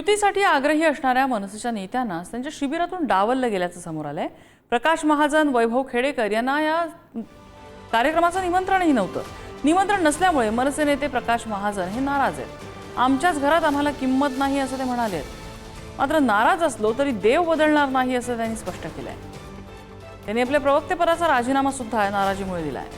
युतीसाठी आग्रही असणाऱ्या मनसेच्या नेत्यांना त्यांच्या शिबिरातून डावललं गेल्याचं समोर आलंय। प्रकाश महाजन, वैभव खेडेकर यांना या कार्यक्रमाचं निमंत्रणही नव्हतं। निमंत्रण नसल्यामुळे मनसे नेते प्रकाश महाजन हे नाराज आहेत। आमच्याच घरात आम्हाला किंमत नाही असं ते म्हणाले। मात्र नाराज असलो तरी देव बदलणार नाही असं त्यांनी स्पष्ट केलंय। त्यांनी आपल्या प्रवक्तेपदाचा राजीनामा सुद्धा नाराजीमुळे दिलाय।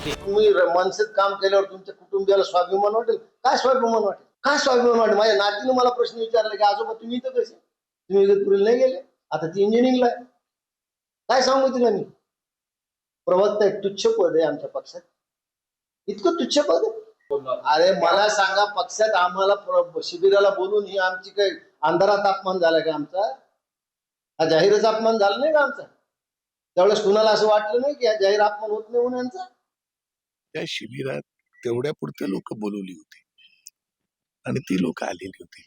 तुम्ही मनसेत काम केल्यावर तुमच्या कुटुंबियाला स्वाभिमान वाटेल? काय स्वाभिमान वाटेल? काय स्वाभिमान वाटेल? माझ्या नातीने मला प्रश्न विचारला की आजोबा तुम्ही इथं कसे? तुम्ही इगतपुरीला नाही गेले? आता ती इंजिनिअरिंगला आहे. काय सांगू तिला मी? प्रवक्ता एक तुच्छ पद आहे आमच्या पक्षात. इतकं तुच्छ पद आहे? अरे मला सांगा, पक्षात आम्हाला शिबिराला बोलून ही आमची काही अंधारात अपमान झाला का आमचा? हा जाहीरच अपमान झाला नाही का आमचा? त्यावेळेस कुणाला असं वाटलं नाही की हा जाहीर अपमान होत नाही म्हणून यांचा? त्या शिबिरात तेवढ्या पुरते लोक बोलवली होती आणि ती लोक आलेली होती।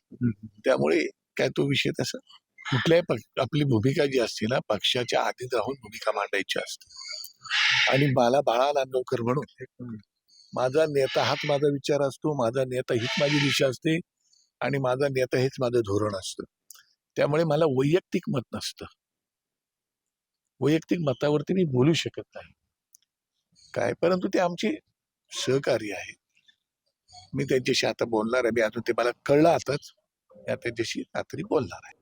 त्यामुळे काय तो विषय तसा कुठल्याही आपली भूमिका जी असते ना, पक्षाच्या आधीच राहून भूमिका मांडायची असते। आणि मला बाळाला नोकर म्हणून माझा नेता हाच माझा विचार असतो, माझा नेता हीच माझी दिशा असते आणि माझा नेता हेच माझं धोरण असतं। त्यामुळे मला वैयक्तिक मत नसतं, वैयक्तिक मतावरती मी बोलू शकत नाही काय, परंतु ते आमचे सहकारी आहे। मी त्यांच्याशी आता बोलणार आहे। मी अजून ते मला कळलं आताच, त्यांच्याशी रात्री बोलणार आहे।